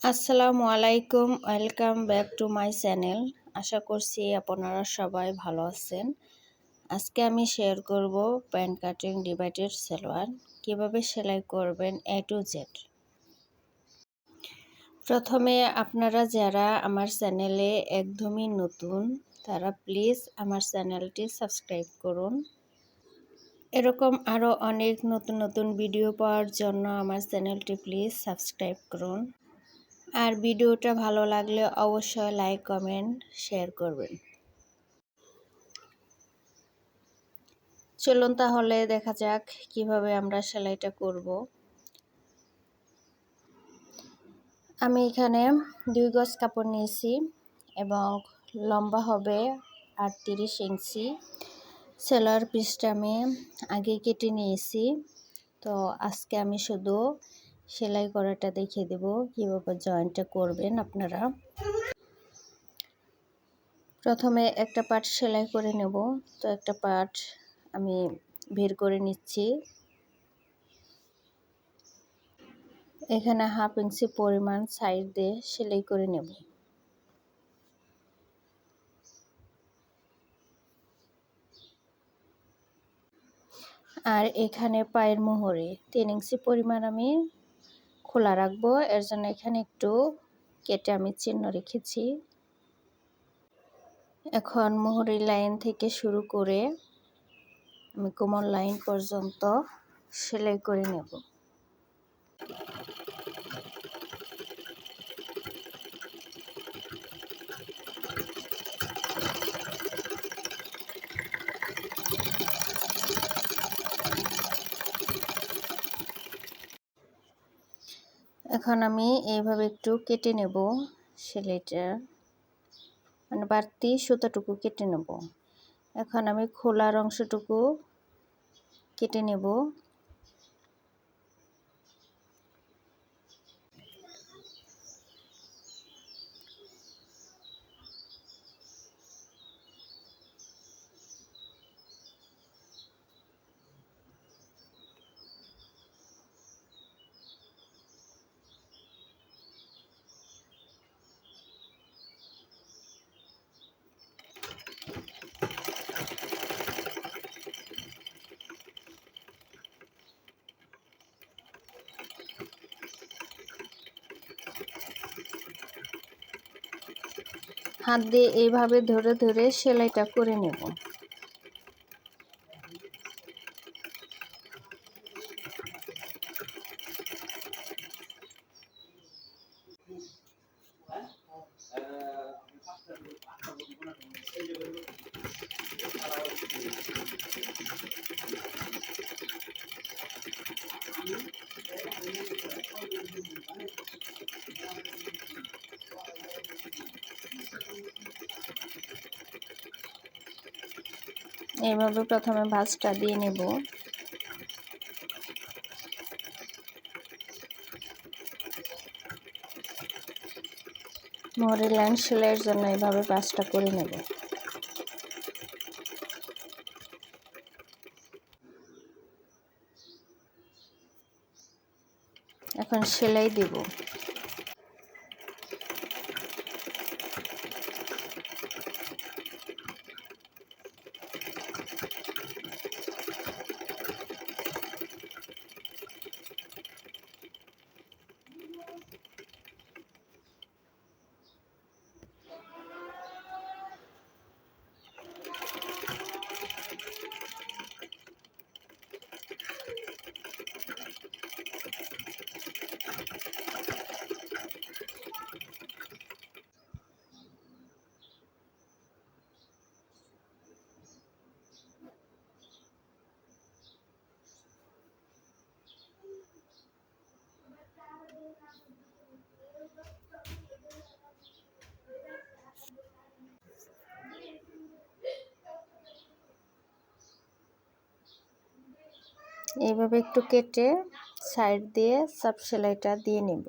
আসসালামু আলাইকুম, welcome back to my channel. আশা করছি আপনারা সবাই ভালো আছেন। আজকে আমি শেয়ার করব প্যান্ট কাটিং ডিভাইডেড সালোয়ার কিভাবে সেলাই করবেন A to Z। প্রথমে আপনারা যারা আমার চ্যানেলে একদমই নতুন তারা প্লিজ আমার চ্যানেলটি সাবস্ক্রাইব করুন। এরকম আরও অনেক নতুন নতুন ভিডিও পাওয়ার জন্য আমার চ্যানেলটি প্লিজ সাবস্ক্রাইব করুন। আর ভিডিওটা ভালো লাগলে অবশ্যই লাইক কমেন্ট শেয়ার করবেন। চলুন তাহলে দেখা যাক কিভাবে আমরা সেলাইটা করব। আমি এখানে 2 গজ কাপড় নিয়েছি এবং লম্বা হবে 38 ইঞ্চি। সেলার পিসটা আমি আগে কেটে নিয়েছি। তো আজকে আমি শুধু সেলাই করাটা দেখিয়ে দেব কিভাবে জয়েন্টটা করবেন আপনারা। প্রথমে একটা পার্ট সেলাই করে নেব। তো একটা পার্ট আমি বের করে নিচ্ছি। এখানে 1/2 ইঞ্চি পরিমাণ সাইড দিয়ে সেলাই করে নেব। আর এখানে পায়ের মোহরে 3 ইঞ্চি পরিমাণ আমি খোলা রাখবো, এর জন্য এখানে একটু কেটে আমি চিহ্ন রেখেছি। এখন মোহরের লাইন থেকে শুরু করে আমি কোমর লাইন পর্যন্ত সেলাই করে নেব। এখন আমি এইভাবে একটু কেটে নেব সেলাইটা, মানে বাড়তি সুতাটুকু কেটে নেব। এখন আমি খোলার অংশটুকু কেটে নেব। হাত দিয়ে এইভাবে ধরে ধরে সেলাইটা করে নেব। এইভাবে প্রথমে ভাঁজটা দিয়ে নেব। মোহরের লাইন সেলাইয়ের জন্য এইভাবে ভাঁজটা করে নেব। এখন সেলাই দেব। এইভাবে একটু কেটে সাইড দিয়ে সাপ সেলাইটা দিয়ে নেব।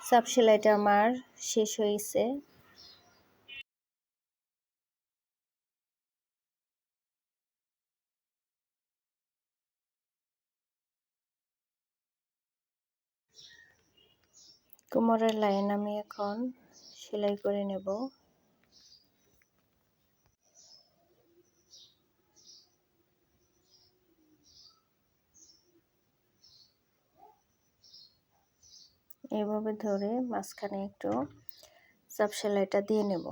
সাব সেলাইটা আমার শেষ হয়েছে। কোমরের লাইন আমি এখন সেলাই করে নেব। এইভাবে ধরে মাঝখানে একটু সাব সেলাইটা দিয়ে নেব।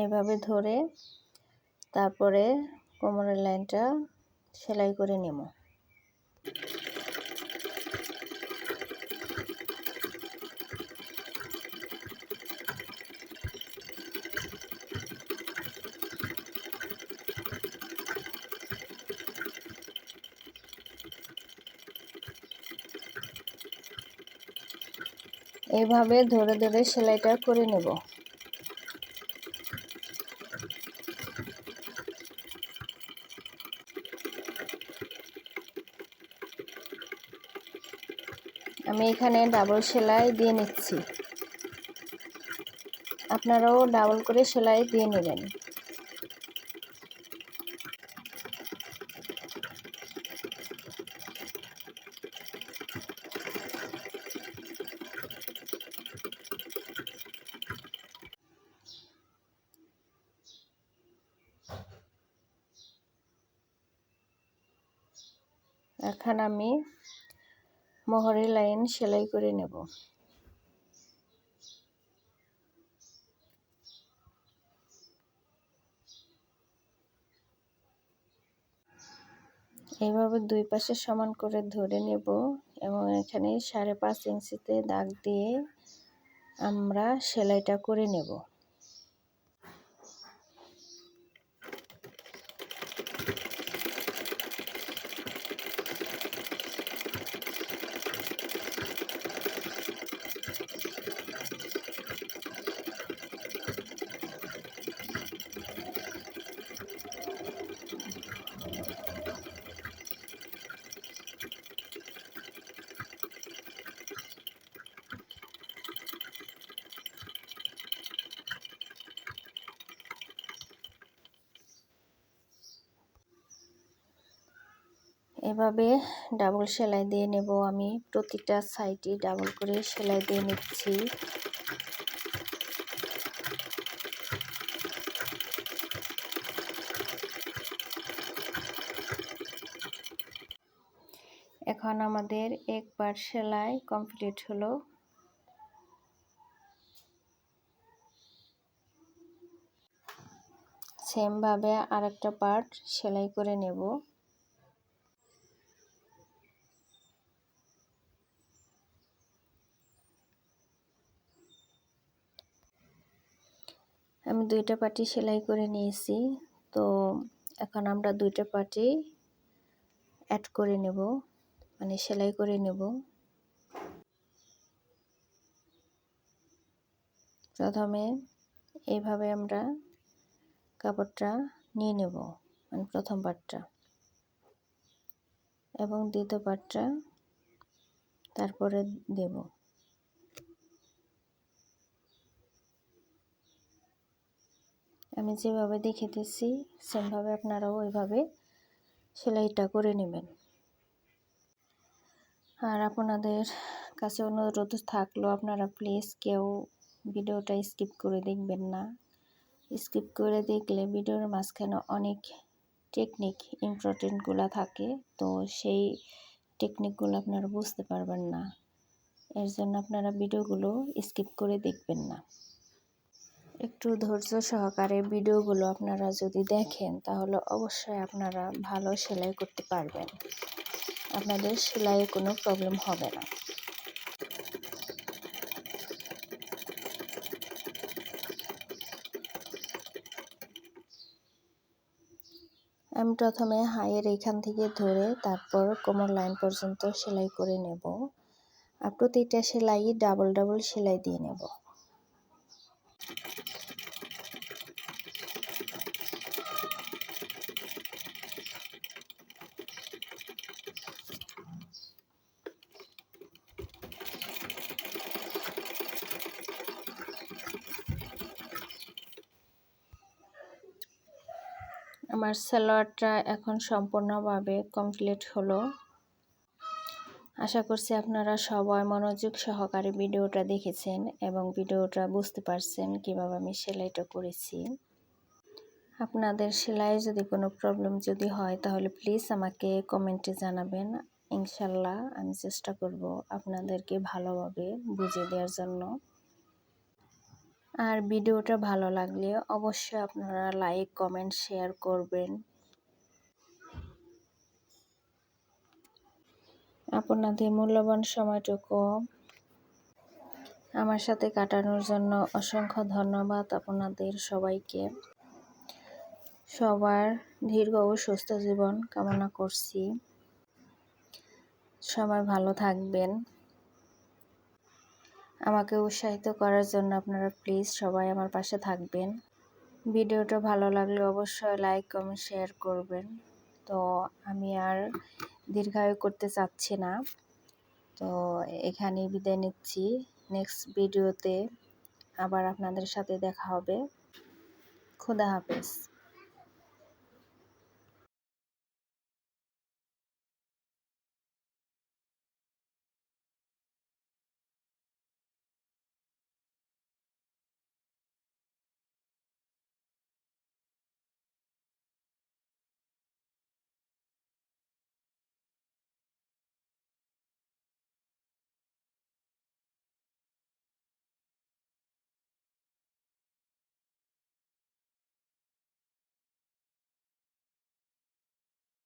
এইভাবে ধরে তারপরে কোমরের লাইনটা সেলাই করে নেব। এইভাবে ধরে ধরে সেলাইটা করে নেব। আমি এখানে ডাবল সেলাই দিয়ে নিচ্ছি, আপনারাও ডাবল করে সেলাই দিয়ে নেবেন। এখন আমি মোহরের লাইন সেলাই করে নেব। এইভাবে দুই পাশে সমান করে ধরে নেব এবং এখানে 5.5 ইঞ্চিতে দাগ দিয়ে আমরা সেলাইটা করে নেব। এভাবে ডাবল সেলাই দিয়ে নেব। আমি প্রতিটা সাইডে ডাবল করে সেলাই দিয়ে নিচ্ছি। এখন আমাদের এক পার্ট সেলাই কমপ্লিট হলো। সেম ভাবে আরেকটা পার্ট সেলাই করে নেব। আমি দুইটা পাটি সেলাই করে নিয়েছি, তো এখন আমরা দুইটা পাটি অ্যাড করে নেব, মানে সেলাই করে নেব। প্রথমে এইভাবে আমরা কাপড়টা নিয়ে নেব, মানে প্রথম পাটটা, এবং দ্বিতীয় পাটটা তারপরে দেব। আমি যেভাবে দেখিয়েছি সেমভাবে আপনারাও ওইভাবে সেলাইটা করে নেবেন। আর আপনাদের কাছে অনুরোধ থাকলো আপনারা প্লিজ কেউ ভিডিওটা স্কিপ করে দেখবেন না। স্কিপ করে দেখলে ভিডিওর মাঝখানে অনেক টেকনিক ইম্পর্টেন্টগুলো থাকে, তো সেই টেকনিকগুলো আপনারা বুঝতে পারবেন না। এর জন্য আপনারা ভিডিওগুলো স্কিপ করে দেখবেন না। একটু ধৈর্য সহকারে ভিডিওগুলো আপনারা যদি দেখেন তাহলে অবশ্যই আপনারা ভালো সেলাই করতে পারবেন, আপনাদের সেলাইয়ে কোনো প্রবলেম হবে না। আমি প্রথমে হাইয়ের এইখান থেকে ধরে তারপর কোমর লাইন পর্যন্ত সেলাই করে নেব। আর প্রতিটা সেলাই ডাবল ডাবল সেলাই দিয়ে নেব। আমার সালোয়ারটা এখন সম্পূর্ণভাবে কমপ্লিট হলো। আশা করছি আপনারা সবাই মনোযোগ সহকারে ভিডিওটা দেখেছেন এবং ভিডিওটা বুঝতে পারছেন কিভাবে আমি সেলাইটা করেছি। আপনাদের সেলাইয়ে যদি কোনো প্রবলেম যদি হয় তাহলে প্লিজ আমাকে কমেন্টে জানাবেন। ইনশাল্লাহ আমি চেষ্টা করব আপনাদেরকে ভালোভাবে বুঝিয়ে দেওয়ার জন্য। আর ভিডিওটা ভালো লাগলে অবশ্যই আপনারা লাইক, কমেন্ট, শেয়ার করবেন। আপনাদের মূল্যবান সময়টুকু আমার সাথে কাটানোর জন্য অসংখ্য ধন্যবাদ আপনাদের সবাইকে। সবার দীর্ঘ ও সুস্থ জীবন কামনা করছি। সবাই ভালো থাকবেন। আমাকে উৎসাহিত করার জন্য আপনারা প্লিজ সবাই আমার পাশে থাকবেন। ভিডিওটা ভালো লাগলে অবশ্যই লাইক, কমেন্ট, শেয়ার করবেন। তো আমি আর দীর্ঘায়ু করতে চাচ্ছি না, তো এখানেই বিদায় নিচ্ছি। নেক্সট ভিডিওতে আবার আপনাদের সাথে দেখা হবে। খোদা হাফেজ।